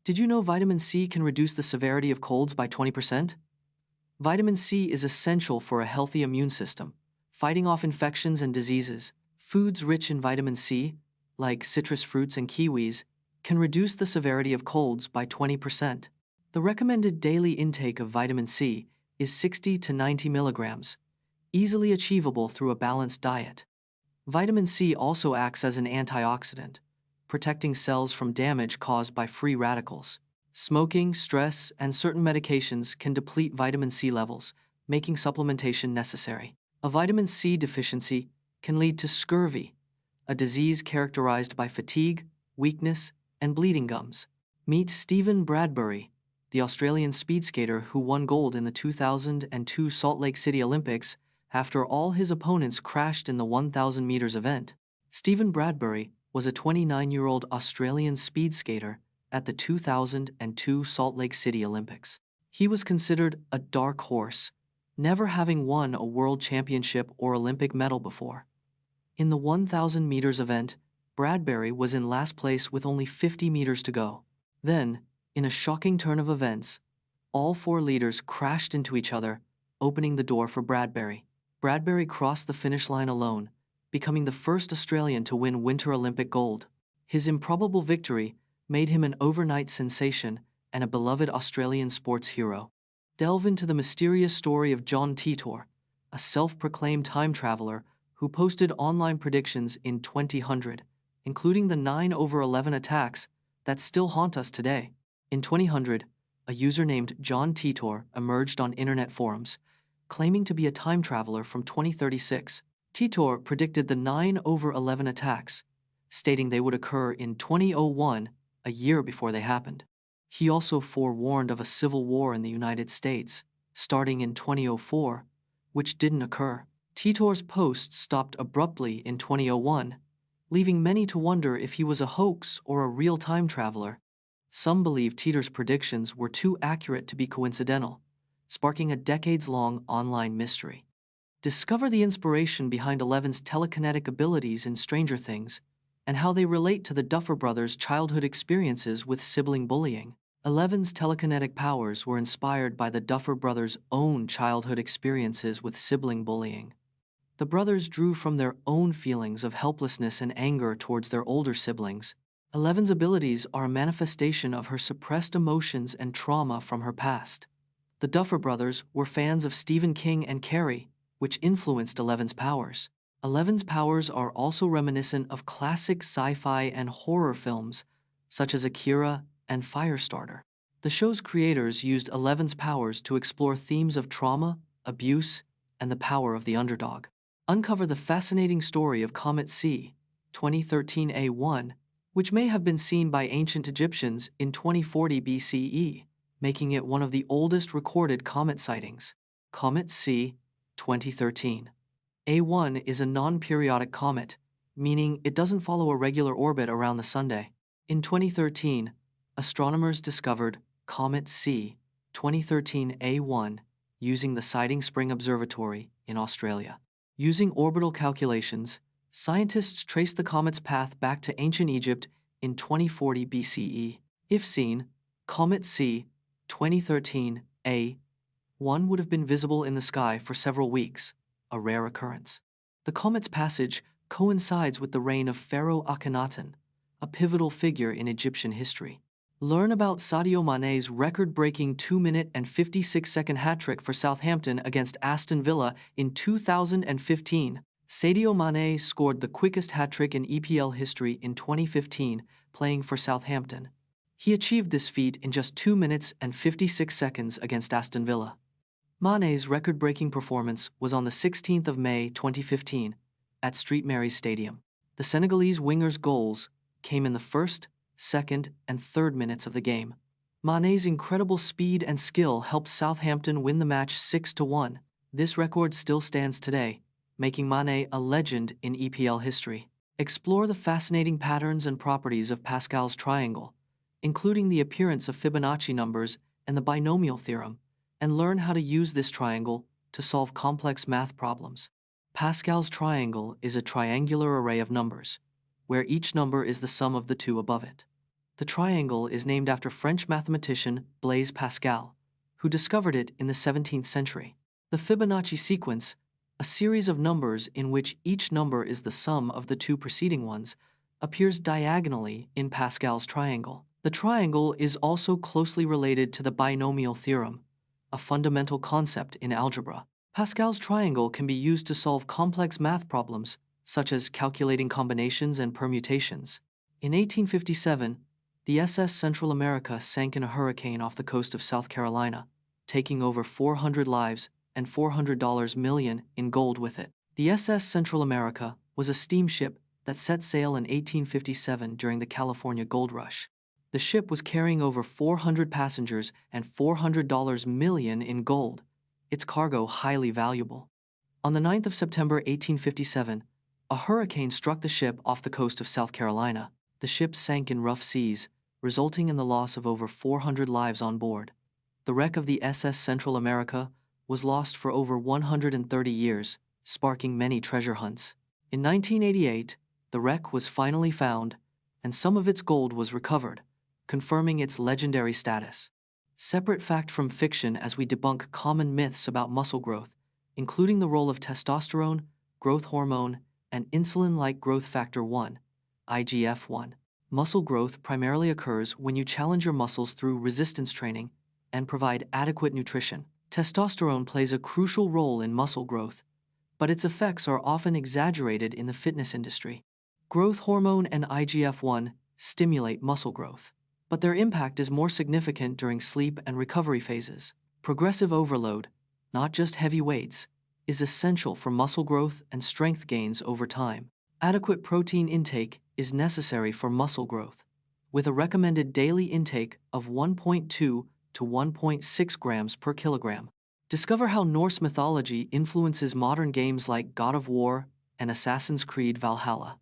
Did you know vitamin C can reduce the severity of colds by 20%? Vitamin C is essential for a healthy immune system, fighting off infections and diseases. Foods rich in vitamin C, like citrus fruits and kiwis, can reduce the severity of colds by 20%. The recommended daily intake of vitamin C is 60 to 90 milligrams, easily achievable through a balanced diet. Vitamin C also acts as an antioxidant, protecting cells from damage caused by free radicals. Smoking, stress, and certain medications can deplete vitamin C levels, making supplementation necessary. A vitamin C deficiency can lead to scurvy, a disease characterized by fatigue, weakness, and bleeding gums. Meet Steven Bradbury, the Australian speed skater who won gold in the 2002 Salt Lake City Olympics after all his opponents crashed in the 1,000 meters event. Steven Bradbury was a 29-year-old Australian speed skater at the 2002 Salt Lake City Olympics. He was considered a dark horse, never having won a world championship or Olympic medal before. In the 1,000 meters event, Bradbury was in last place with only 50 meters to go. Then, in a shocking turn of events, all four leaders crashed into each other, opening the door for Bradbury. Bradbury crossed the finish line alone, becoming the first Australian to win Winter Olympic gold. His improbable victory made him an overnight sensation and a beloved Australian sports hero. Delve into the mysterious story of John Titor, a self-proclaimed time traveler who posted online predictions in 2000, including the 9/11 attacks that still haunt us today. In 2000, a user named John Titor emerged on internet forums, claiming to be a time traveler from 2036. Titor predicted the 9/11 attacks, stating they would occur in 2001, a year before they happened. He also forewarned of a civil war in the United States, starting in 2004, which didn't occur. Titor's post stopped abruptly in 2001, leaving many to wonder if he was a hoax or a real time traveler. Some believe Titor's predictions were too accurate to be coincidental, sparking a decades-long online mystery. Discover the inspiration behind Eleven's telekinetic abilities in Stranger Things and how they relate to the Duffer Brothers' childhood experiences with sibling bullying. Eleven's telekinetic powers were inspired by the Duffer Brothers' own childhood experiences with sibling bullying. The brothers drew from their own feelings of helplessness and anger towards their older siblings. Eleven's abilities are a manifestation of her suppressed emotions and trauma from her past. The Duffer Brothers were fans of Stephen King and Carrie, which influenced Eleven's powers. Eleven's powers are also reminiscent of classic sci-fi and horror films, such as Akira and Firestarter. The show's creators used Eleven's powers to explore themes of trauma, abuse, and the power of the underdog. Uncover the fascinating story of Comet C, 2013 A1, which may have been seen by ancient Egyptians in 2040 BCE, making it one of the oldest recorded comet sightings. Comet C, 2013. A1 is a non-periodic comet, meaning it doesn't follow a regular orbit around the Sun. In 2013, astronomers discovered Comet C, 2013 A1, using the Siding Spring Observatory in Australia. Using orbital calculations, scientists traced the comet's path back to ancient Egypt in 2040 BCE. If seen, Comet C, 2013 A1 would have been visible in the sky for several weeks, a rare occurrence. The comet's passage coincides with the reign of Pharaoh Akhenaten, a pivotal figure in Egyptian history. Learn about Sadio Mané's record-breaking 2-minute and 56-second hat-trick for Southampton against Aston Villa in 2015. Sadio Mané scored the quickest hat-trick in EPL history in 2015, playing for Southampton. He achieved this feat in just 2 minutes and 56 seconds against Aston Villa. Mané's record-breaking performance was on the 16th of May 2015 at St Mary's Stadium. The Senegalese winger's goals came in the first, second, and third minutes of the game. Mané's incredible speed and skill helped Southampton win the match 6-1. This record still stands today, making Mané a legend in EPL history. Explore the fascinating patterns and properties of Pascal's triangle, including the appearance of Fibonacci numbers and the binomial theorem, and learn how to use this triangle to solve complex math problems. Pascal's triangle is a triangular array of numbers, where each number is the sum of the two above it. The triangle is named after French mathematician Blaise Pascal, who discovered it in the 17th century. The Fibonacci sequence, a series of numbers in which each number is the sum of the two preceding ones, appears diagonally in Pascal's triangle. The triangle is also closely related to the binomial theorem, a fundamental concept in algebra. Pascal's triangle can be used to solve complex math problems, such as calculating combinations and permutations. In 1857, the SS Central America sank in a hurricane off the coast of South Carolina, taking over 400 lives and $400 million in gold with it. The SS Central America was a steamship that set sail in 1857 during the California Gold Rush. The ship was carrying over 400 passengers and $400 million in gold, its cargo highly valuable. On the 9th of September 1857, a hurricane struck the ship off the coast of South Carolina. The ship sank in rough seas, resulting in the loss of over 400 lives on board. The wreck of the SS Central America was lost for over 130 years, sparking many treasure hunts. In 1988, the wreck was finally found, and some of its gold was recovered, confirming its legendary status. Separate fact from fiction as we debunk common myths about muscle growth, including the role of testosterone, growth hormone, and insulin-like growth factor 1, IGF-1. Muscle growth primarily occurs when you challenge your muscles through resistance training and provide adequate nutrition. Testosterone plays a crucial role in muscle growth, but its effects are often exaggerated in the fitness industry. Growth hormone and IGF-1 stimulate muscle growth, but their impact is more significant during sleep and recovery phases. Progressive overload, not just heavy weights, is essential for muscle growth and strength gains over time. Adequate protein intake is necessary for muscle growth, with a recommended daily intake of 1.2 to 1.6 grams per kilogram. Discover how Norse mythology influences modern games like God of War and Assassin's Creed Valhalla.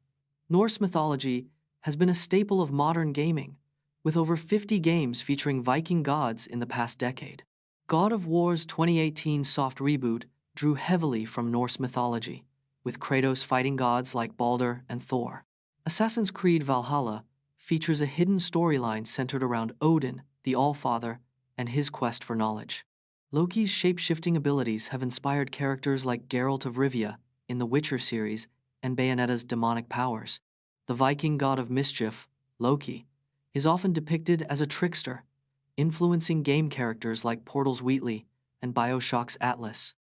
Norse mythology has been a staple of modern gaming, with over 50 games featuring Viking gods in the past decade. God of War's 2018 soft reboot drew heavily from Norse mythology, with Kratos fighting gods like Baldur and Thor. Assassin's Creed Valhalla features a hidden storyline centered around Odin, the Allfather, and his quest for knowledge. Loki's shape-shifting abilities have inspired characters like Geralt of Rivia in the Witcher series and Bayonetta's demonic powers. The Viking god of mischief, Loki, is often depicted as a trickster, influencing game characters like Portal's Wheatley and BioShock's Atlas.